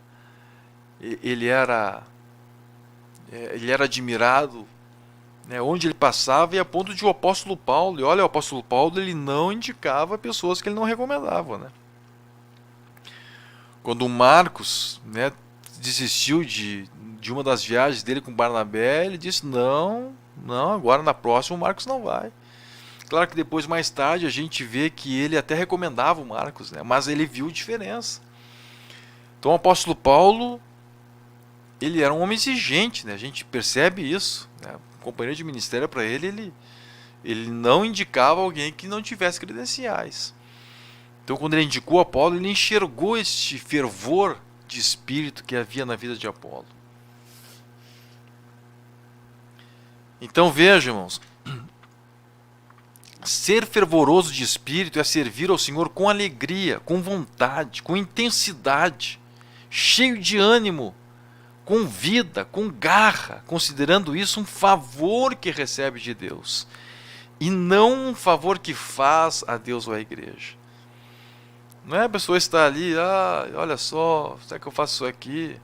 admirado, né, onde ele passava, e a ponto de o apóstolo Paulo, e olha, o apóstolo Paulo, ele não indicava pessoas que ele não recomendava, né? Quando o Marcos, né, desistiu de uma das viagens dele com Barnabé, ele disse: não, agora na próxima o Marcos não vai. Claro que depois, mais tarde, a gente vê que ele até recomendava o Marcos, né, mas ele viu diferença. Então o apóstolo Paulo, ele era um homem exigente, né, a gente percebe isso, né? Companheiro de ministério para ele não indicava alguém que não tivesse credenciais. Então quando ele indicou Apolo, ele enxergou este fervor de espírito que havia na vida de Apolo. Então veja, irmãos, ser fervoroso de espírito é servir ao Senhor com alegria, com vontade, com intensidade, cheio de ânimo, com vida, com garra, considerando isso um favor que recebe de Deus, e não um favor que faz a Deus ou à igreja. Não é a pessoa estar ali: olha só, será que eu faço isso aqui?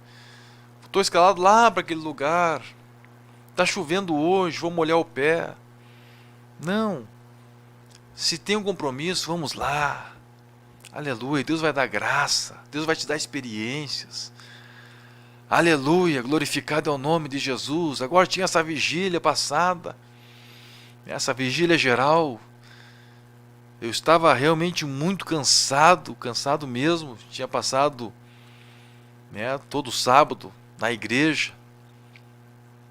Estou escalado lá para aquele lugar, está chovendo hoje, vou molhar o pé. Não. Se tem um compromisso, vamos lá. Aleluia, Deus vai dar graça, Deus vai te dar experiências. Aleluia, glorificado é o nome de Jesus. Agora tinha essa vigília passada, essa vigília geral. Eu estava realmente muito cansado, cansado mesmo. Tinha passado, né, todo sábado na igreja,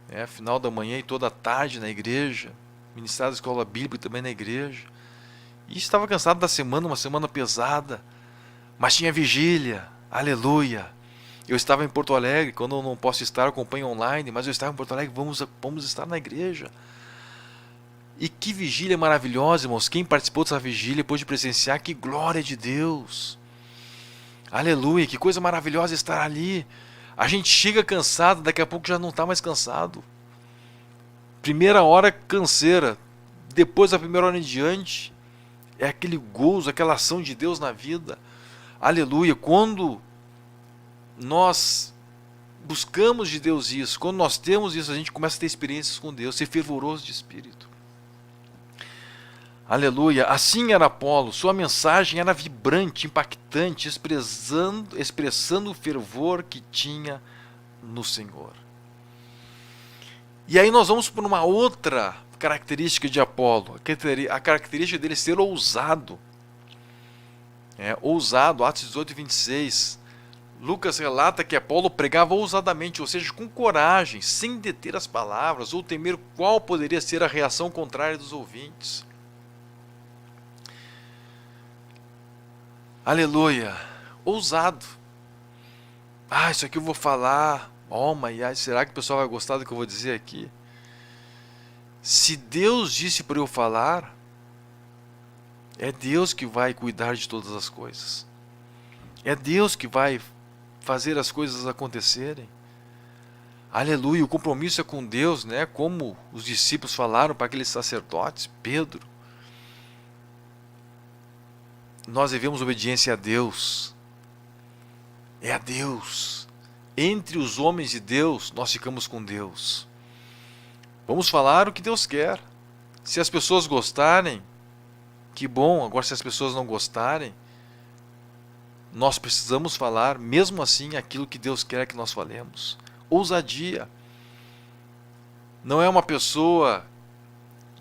né, final da manhã e toda a tarde na igreja, ministrado a escola bíblica também na igreja. E estava cansado da semana, uma semana pesada, mas tinha vigília, aleluia. Eu estava em Porto Alegre, quando eu não posso estar, eu acompanho online, mas eu estava em Porto Alegre, vamos estar na igreja. E que vigília maravilhosa, irmãos. Quem participou dessa vigília pôde presenciar, que glória de Deus. Aleluia, que coisa maravilhosa estar ali. A gente chega cansado, daqui a pouco já não está mais cansado. Primeira hora canseira, depois da primeira hora em diante, é aquele gozo, aquela ação de Deus na vida. Aleluia, quando nós buscamos de Deus isso, quando nós temos isso, a gente começa a ter experiências com Deus, ser fervoroso de espírito. Aleluia, assim era Apolo, sua mensagem era vibrante, impactante, expressando o fervor que tinha no Senhor. E aí nós vamos por uma outra característica de Apolo, a característica dele ser ousado. Ousado, Atos 18 e 26. Lucas relata que Apolo pregava ousadamente, ou seja, com coragem, sem deter as palavras ou temer qual poderia ser a reação contrária dos ouvintes. Aleluia, ousado. Isso aqui eu vou falar. Mas será que o pessoal vai gostar do que eu vou dizer aqui? Se Deus disse para eu falar, é Deus que vai cuidar de todas as coisas. É Deus que vai fazer as coisas acontecerem. Aleluia, o compromisso é com Deus, né? Como os discípulos falaram para aqueles sacerdotes, Pedro. Nós devemos obediência a Deus. É a Deus. Entre os homens e Deus, nós ficamos com Deus. Vamos falar o que Deus quer. Se as pessoas gostarem, que bom. Agora, se as pessoas não gostarem, nós precisamos falar, mesmo assim, aquilo que Deus quer que nós falemos. Ousadia. Não é uma pessoa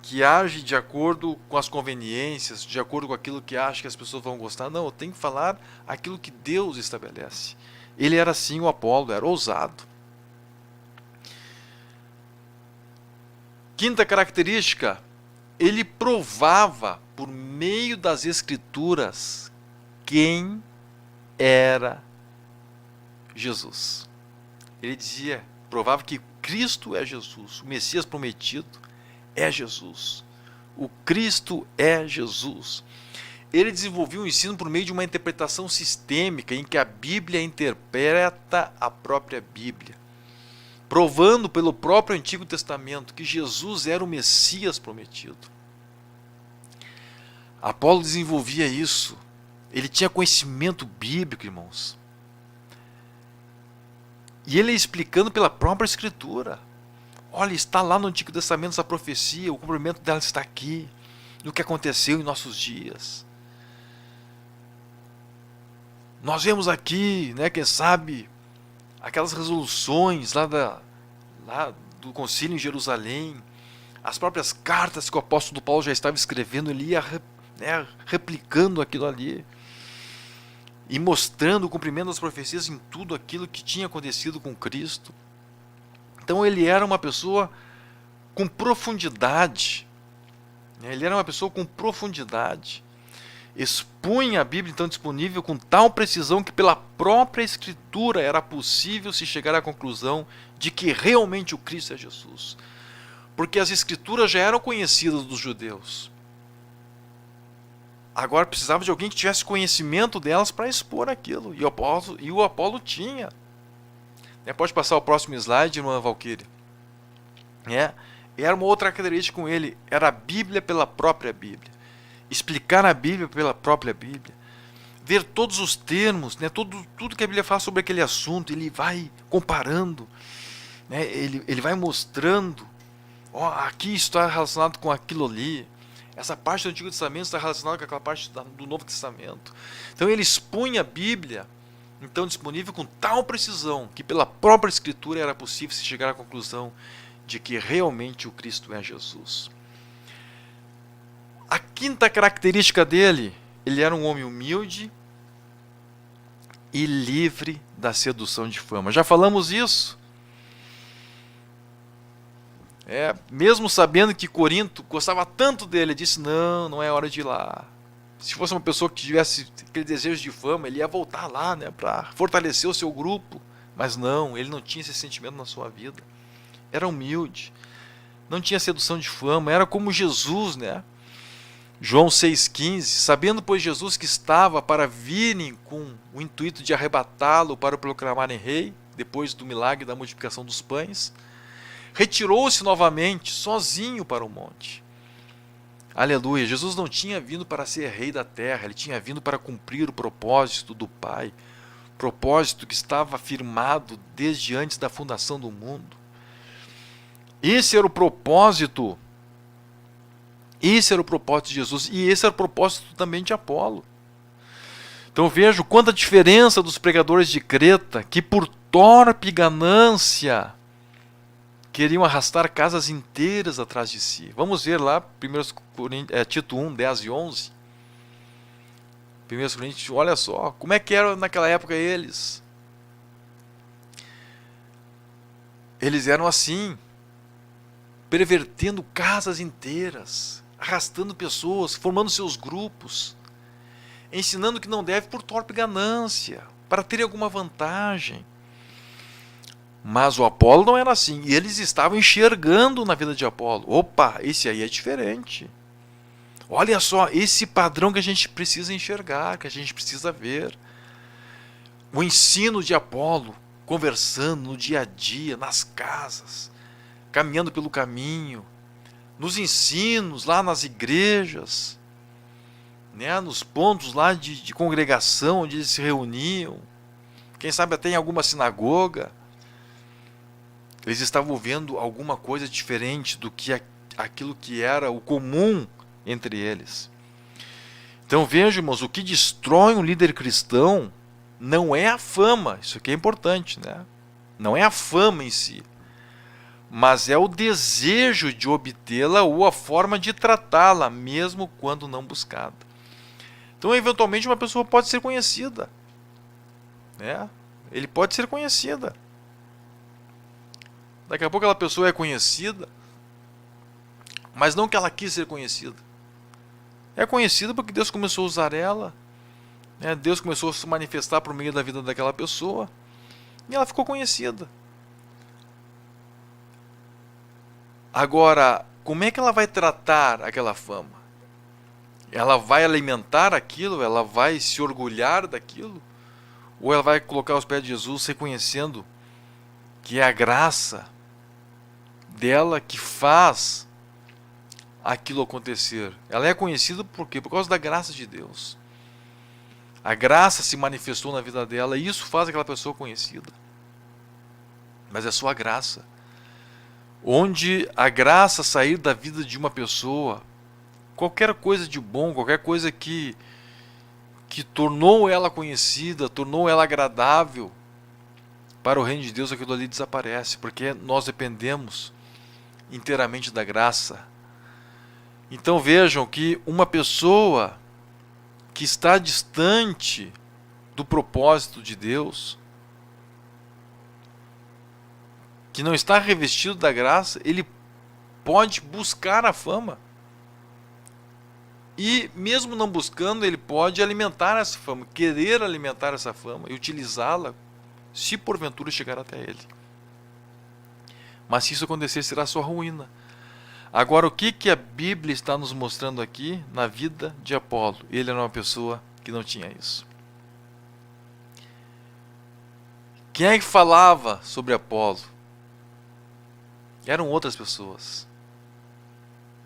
que age de acordo com as conveniências, de acordo com aquilo que acha que as pessoas vão gostar. Não, eu tenho que falar aquilo que Deus estabelece. Ele era assim, o Apolo, era ousado. Quinta característica, ele provava por meio das Escrituras quem era Jesus. Ele dizia, provava que Cristo é Jesus, o Messias prometido é Jesus. O Cristo é Jesus. Ele desenvolveu um ensino por meio de uma interpretação sistêmica em que a Bíblia interpreta a própria Bíblia, provando pelo próprio Antigo Testamento que Jesus era o Messias prometido. Apolo desenvolvia isso. Ele tinha conhecimento bíblico, irmãos. E ele explicando pela própria Escritura. Olha, está lá no Antigo Testamento essa profecia, o cumprimento dela está aqui, no que aconteceu em nossos dias. Nós vemos aqui, né, quem sabe, aquelas resoluções lá do concílio em Jerusalém, as próprias cartas que o apóstolo Paulo já estava escrevendo, ele ia replicando aquilo ali e mostrando o cumprimento das profecias em tudo aquilo que tinha acontecido com Cristo. Então ele era uma pessoa com profundidade, ele era uma pessoa com profundidade, expunha a Bíblia então disponível com tal precisão que pela própria Escritura era possível se chegar à conclusão de que realmente o Cristo é Jesus, porque as Escrituras já eram conhecidas dos judeus. Agora precisava de alguém que tivesse conhecimento delas para expor aquilo, e o Apolo tinha. Pode passar o próximo slide, irmã Valquíria. Era uma outra característica com ele, era a Bíblia pela própria Bíblia. Explicar a Bíblia pela própria Bíblia. Ver todos os termos, tudo que a Bíblia fala sobre aquele assunto, ele vai comparando, ele vai mostrando, aqui está relacionado com aquilo ali. Essa parte do Antigo Testamento está relacionada com aquela parte do Novo Testamento. Então ele expunha a Bíblia então disponível com tal precisão que pela própria Escritura era possível se chegar à conclusão de que realmente o Cristo é Jesus. A quinta característica dele, ele era um homem humilde e livre da sedução de fama. Já falamos isso. Mesmo sabendo que Corinto gostava tanto dele, ele disse, não é hora de ir lá. Se fosse uma pessoa que tivesse aquele desejo de fama, ele ia voltar lá, né, para fortalecer o seu grupo. Mas não, ele não tinha esse sentimento na sua vida. Era humilde, não tinha sedução de fama, era como Jesus, né? João 6,15, sabendo, pois, Jesus que estava para virem com o intuito de arrebatá-lo para o proclamarem rei, depois do milagre da multiplicação dos pães, retirou-se novamente, sozinho para o monte. Aleluia, Jesus não tinha vindo para ser rei da terra, ele tinha vindo para cumprir o propósito do Pai, propósito que estava firmado desde antes da fundação do mundo. Esse era o propósito de Jesus, e esse era o propósito também de Apolo. Então vejo quanta diferença dos pregadores de Creta, que por torpe ganância queriam arrastar casas inteiras atrás de si. Vamos ver lá, Tito 1, 10 e 11. 1 Coríntios, olha só, como é que era naquela época eles? Eles eram assim, pervertendo casas inteiras, arrastando pessoas, formando seus grupos, ensinando que não deve por torpe ganância, para ter alguma vantagem. Mas o Apolo não era assim, e eles estavam enxergando na vida de Apolo. Opa, esse aí é diferente. Olha só, esse padrão que a gente precisa enxergar, que a gente precisa ver. O ensino de Apolo, conversando no dia a dia, nas casas, caminhando pelo caminho, nos ensinos, lá nas igrejas, né, nos pontos lá de congregação, onde eles se reuniam, quem sabe até em alguma sinagoga. Eles estavam vendo alguma coisa diferente do que aquilo que era o comum entre eles. Então veja, irmãos, o que destrói um líder cristão não é a fama, isso aqui é importante, né? Não é a fama em si, mas é o desejo de obtê-la ou a forma de tratá-la, mesmo quando não buscada. Então, eventualmente, uma pessoa pode ser conhecida, né? Ele pode ser conhecida. Daqui a pouco aquela pessoa é conhecida, mas não que ela quis ser conhecida. É conhecida porque Deus começou a usar ela, né? Deus começou a se manifestar por meio da vida daquela pessoa, e ela ficou conhecida. Agora, como é que ela vai tratar aquela fama? Ela vai alimentar aquilo? Ela vai se orgulhar daquilo? Ou ela vai colocar aos pés de Jesus, reconhecendo que é a graça dela que faz aquilo acontecer? Ela é conhecida por quê? Por causa da graça de Deus. A graça se manifestou na vida dela e isso faz aquela pessoa conhecida. Mas é só a graça. Onde a graça sair da vida de uma pessoa, qualquer coisa de bom, qualquer coisa que tornou ela conhecida, tornou ela agradável para o reino de Deus, aquilo ali desaparece, porque nós dependemos inteiramente da graça. Então vejam que uma pessoa que está distante do propósito de Deus, que não está revestido da graça, ele pode buscar a fama. E mesmo não buscando, ele pode alimentar essa fama, querer alimentar essa fama e utilizá-la, se porventura chegar até ele. Mas se isso acontecer, será sua ruína. Agora, o que a Bíblia está nos mostrando aqui na vida de Apolo? Ele era uma pessoa que não tinha isso. Quem é que falava sobre Apolo? Eram outras pessoas.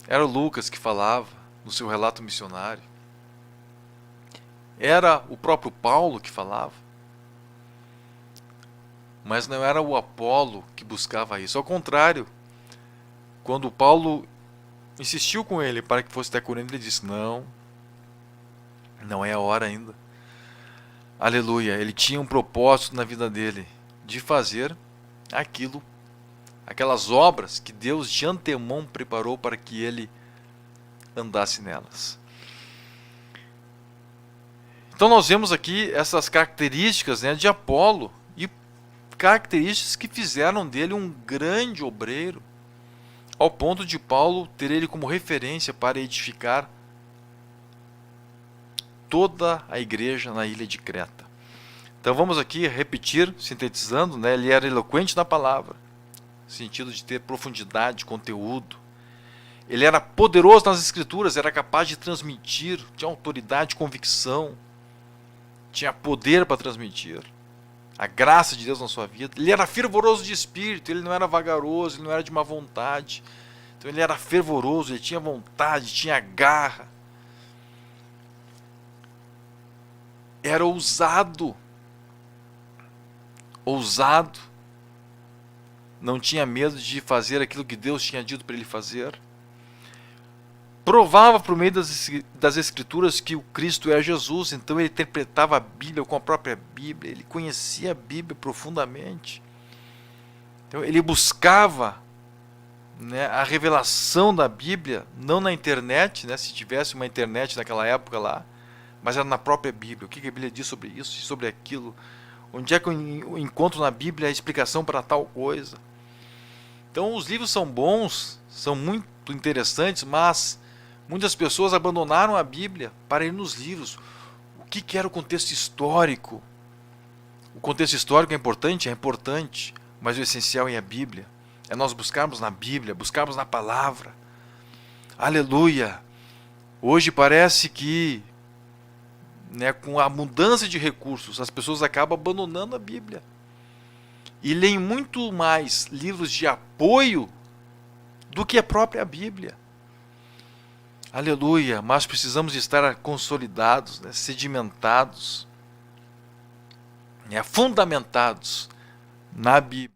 Era o Lucas que falava no seu relato missionário. Era o próprio Paulo que falava. Mas não era o Apolo que buscava isso. Ao contrário, quando Paulo insistiu com ele para que fosse até Corinto, ele disse, não é a hora ainda. Aleluia, ele tinha um propósito na vida dele, de fazer aquelas obras que Deus de antemão preparou para que ele andasse nelas. Então nós vemos aqui essas características, né, de Apolo, e características que fizeram dele um grande obreiro, ao ponto de Paulo ter ele como referência para edificar toda a igreja na ilha de Creta. Então vamos aqui repetir, sintetizando, né, ele era eloquente na palavra, no sentido de ter profundidade, conteúdo. Ele era poderoso nas escrituras, era capaz de transmitir, tinha autoridade, convicção, tinha poder para transmitir a graça de Deus na sua vida. Ele era fervoroso de espírito, ele não era vagaroso, ele não era de má vontade. Então ele era fervoroso, ele tinha vontade, tinha garra. Era ousado. Ousado. Não tinha medo de fazer aquilo que Deus tinha dito para ele fazer. Provava por meio das escrituras que o Cristo é Jesus, então ele interpretava a Bíblia com a própria Bíblia, ele conhecia a Bíblia profundamente. Então ele buscava, né, a revelação da Bíblia, não na internet, né, se tivesse uma internet naquela época lá, mas era na própria Bíblia. O que a Bíblia diz sobre isso e sobre aquilo? Onde é que eu encontro na Bíblia a explicação para tal coisa? Então os livros são bons, são muito interessantes, mas muitas pessoas abandonaram a Bíblia para ir nos livros. O que era o contexto histórico? O contexto histórico é importante, mas o essencial é a Bíblia. É nós buscarmos na Bíblia, buscarmos na palavra. Aleluia! Hoje parece que, né, com a mudança de recursos, as pessoas acabam abandonando a Bíblia. E leem muito mais livros de apoio do que a própria Bíblia. Aleluia, mas precisamos estar consolidados, né, sedimentados, né, fundamentados na Bíblia.